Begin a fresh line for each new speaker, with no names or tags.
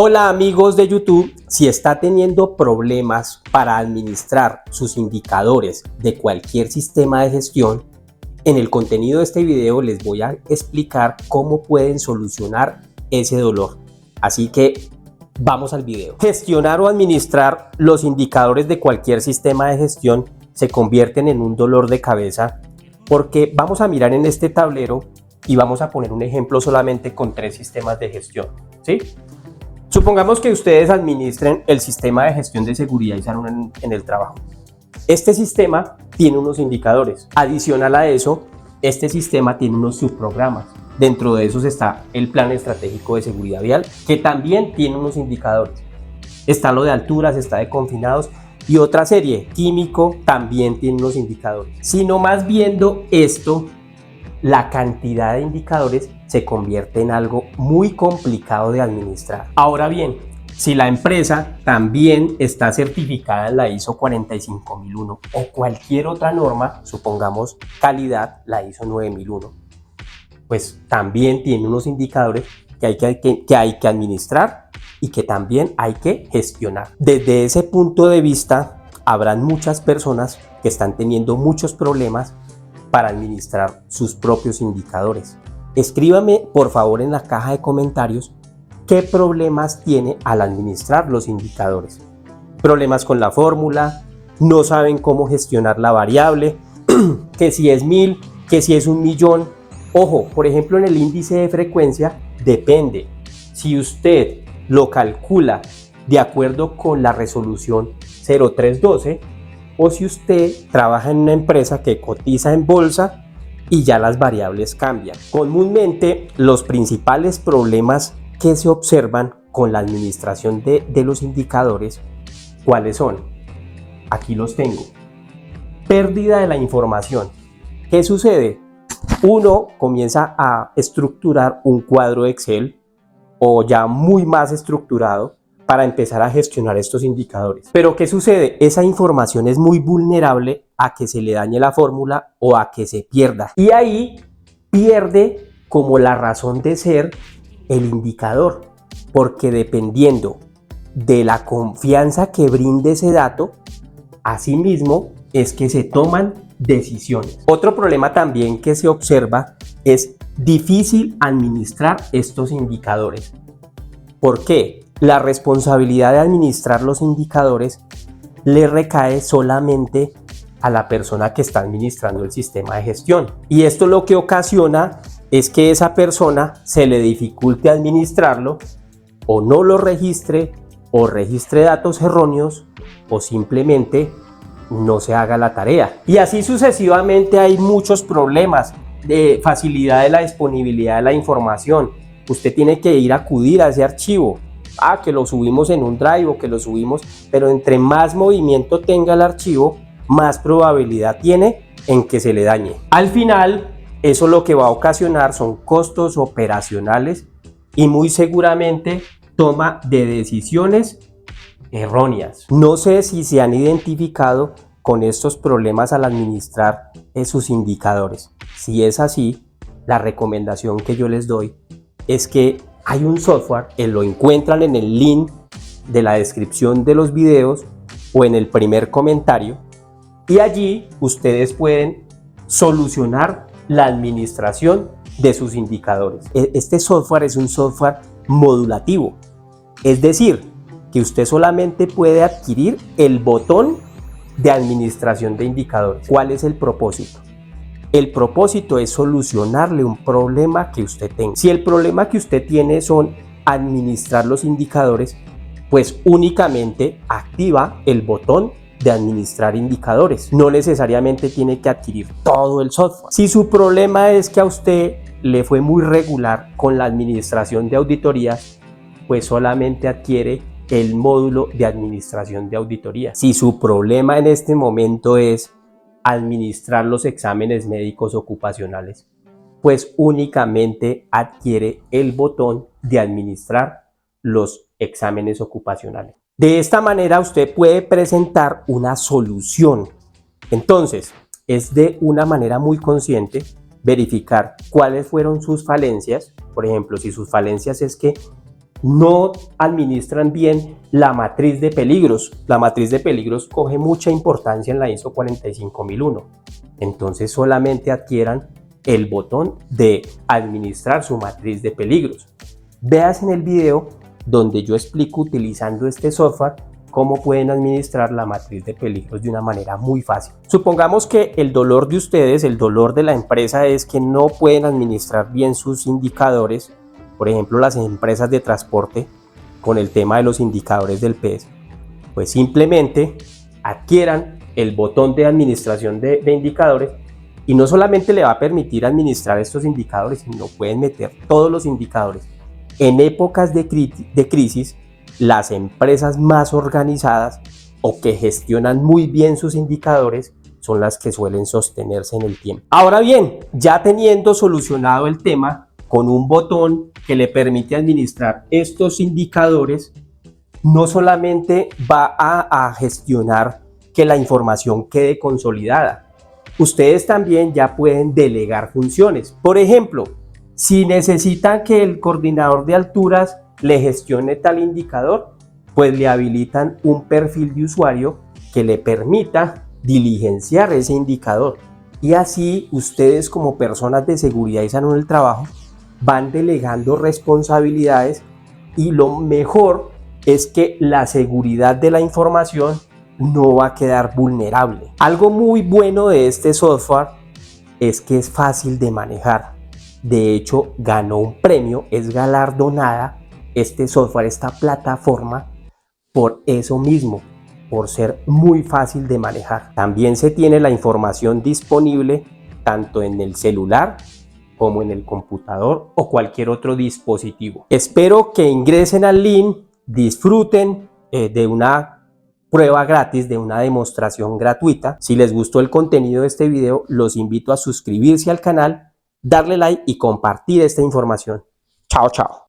Hola amigos de YouTube, si está teniendo problemas para administrar sus indicadores de cualquier sistema de gestión, en el contenido de este video les voy a explicar cómo pueden solucionar ese dolor. Así que vamos al video. Gestionar o administrar los indicadores de cualquier sistema de gestión se convierten en un dolor de cabeza porque vamos a mirar en este tablero y vamos a poner un ejemplo solamente con 3 sistemas de gestión, ¿sí? Supongamos que ustedes administren el sistema de gestión de seguridad y salud en el trabajo. Este sistema tiene unos indicadores. Adicional a eso, este sistema tiene unos subprogramas. Dentro de esos está el Plan Estratégico de Seguridad Vial, que también tiene unos indicadores. Está lo de alturas, está de confinados y otra serie, químico, también tiene unos indicadores. Sino más viendo esto, la cantidad de indicadores se convierte en algo muy complicado de administrar. Ahora bien, si la empresa también está certificada en la ISO 45001 o cualquier otra norma, supongamos calidad, la ISO 9001, pues también tiene unos indicadores que hay que administrar y que también hay que gestionar. Desde ese punto de vista, habrán muchas personas que están teniendo muchos problemas para administrar sus propios indicadores. Escríbame por favor en la caja de comentarios qué problemas tiene al administrar los indicadores. Problemas con la fórmula, no saben cómo gestionar la variable, que si es 1000, que si es 1.000.000. Ojo, por ejemplo en el índice de frecuencia depende. Si usted lo calcula de acuerdo con la resolución 0312, o si usted trabaja en una empresa que cotiza en bolsa y ya las variables cambian. Comúnmente los principales problemas que se observan con la administración de los indicadores, ¿cuáles son? Aquí los tengo. Pérdida de la información. ¿Qué sucede? Uno comienza a estructurar un cuadro Excel o ya muy más estructurado para empezar a gestionar estos indicadores. Pero ¿qué sucede? Esa información es muy vulnerable a que se le dañe la fórmula o a que se pierda. Y ahí pierde como la razón de ser el indicador, porque dependiendo de la confianza que brinde ese dato, asimismo es que se toman decisiones. Otro problema también que se observa es difícil administrar estos indicadores. ¿Por qué? La responsabilidad de administrar los indicadores le recae solamente a la persona que está administrando el sistema de gestión. Y esto lo que ocasiona es que esa persona se le dificulte administrarlo, o no lo registre, o registre datos erróneos, o simplemente no se haga la tarea. Y así sucesivamente hay muchos problemas de facilidad de la disponibilidad de la información. Usted tiene que ir a acudir a ese archivo. Que lo subimos en un drive o que lo subimos, pero entre más movimiento tenga el archivo, más probabilidad tiene en que se le dañe. Al final, eso lo que va a ocasionar son costos operacionales y muy seguramente toma de decisiones erróneas. No sé si se han identificado con estos problemas al administrar sus indicadores. Si es así, la recomendación que yo les doy es que hay un software, lo encuentran en el link de la descripción de los videos o en el primer comentario, y allí ustedes pueden solucionar la administración de sus indicadores. Este software es un software modulativo, es decir, que usted solamente puede adquirir el botón de administración de indicadores. ¿Cuál es el propósito? El propósito es solucionarle un problema que usted tenga. Si el problema que usted tiene son administrar los indicadores, pues únicamente activa el botón de administrar indicadores. No necesariamente tiene que adquirir todo el software. Si su problema es que a usted le fue muy regular con la administración de auditorías, pues solamente adquiere el módulo de administración de auditoría. Si su problema en este momento es administrar los exámenes médicos ocupacionales, pues únicamente adquiere el botón de administrar los exámenes ocupacionales. De esta manera usted puede presentar una solución. Entonces, es de una manera muy consciente verificar cuáles fueron sus falencias. Por ejemplo, si sus falencias es que no administran bien la matriz de peligros. La matriz de peligros coge mucha importancia en la ISO 45001. Entonces solamente adquieran el botón de administrar su matriz de peligros. Veas en el video donde yo explico utilizando este software cómo pueden administrar la matriz de peligros de una manera muy fácil. Supongamos que el dolor de ustedes, el dolor de la empresa es que no pueden administrar bien sus indicadores, por ejemplo las empresas de transporte con el tema de los indicadores del PES, pues simplemente adquieran el botón de administración de indicadores y no solamente le va a permitir administrar estos indicadores, sino pueden meter todos los indicadores. En épocas de crisis, las empresas más organizadas o que gestionan muy bien sus indicadores son las que suelen sostenerse en el tiempo. Ahora bien, ya teniendo solucionado el tema con un botón que le permite administrar estos indicadores, no solamente va a gestionar que la información quede consolidada, ustedes también ya pueden delegar funciones. Por ejemplo, si necesitan que el coordinador de alturas le gestione tal indicador, pues le habilitan un perfil de usuario que le permita diligenciar ese indicador. Y así ustedes como personas de seguridad y salud en el trabajo van delegando responsabilidades y lo mejor es que la seguridad de la información no va a quedar vulnerable. Algo muy bueno de este software es que es fácil de manejar. De hecho, ganó un premio, es galardonada este software, esta plataforma, por eso mismo, por ser muy fácil de manejar. También se tiene la información disponible tanto en el celular como en el computador o cualquier otro dispositivo. Espero que ingresen al link, disfruten de una prueba gratis, de una demostración gratuita. Si les gustó el contenido de este video, los invito a suscribirse al canal, darle like y compartir esta información. Chao, chao.